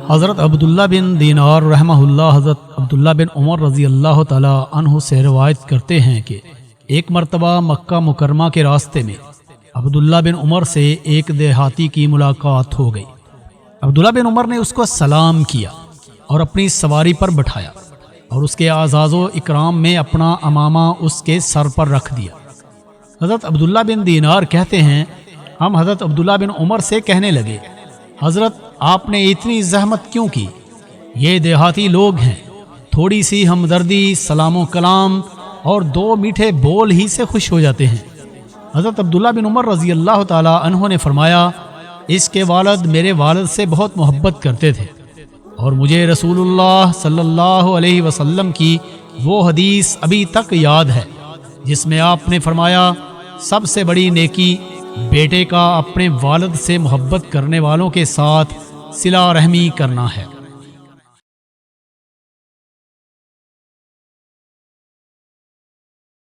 حضرت عبداللہ بن دینار رحمہ اللہ حضرت عبداللہ بن عمر رضی اللہ تعالی عنہ سے روایت کرتے ہیں کہ ایک مرتبہ مکہ مکرمہ کے راستے میں عبداللہ بن عمر سے ایک دیہاتی کی ملاقات ہو گئی۔ عبداللہ بن عمر نے اس کو سلام کیا اور اپنی سواری پر بٹھایا اور اس کے اعزاز و اکرام میں اپنا امامہ اس کے سر پر رکھ دیا۔ حضرت عبداللہ بن دینار کہتے ہیں ہم حضرت عبداللہ بن عمر سے کہنے لگے، حضرت آپ نے اتنی زحمت کیوں کی؟ یہ دیہاتی لوگ ہیں، تھوڑی سی ہمدردی، سلام و کلام اور 2 میٹھے بول ہی سے خوش ہو جاتے ہیں۔ حضرت عبداللہ بن عمر رضی اللہ تعالی عنہ نے فرمایا، اس کے والد میرے والد سے بہت محبت کرتے تھے اور مجھے رسول اللہ صلی اللہ علیہ وسلم کی وہ حدیث ابھی تک یاد ہے جس میں آپ نے فرمایا، سب سے بڑی نیکی بیٹے کا اپنے والد سے محبت کرنے والوں کے ساتھ صلہ رحمی کرنا ہے۔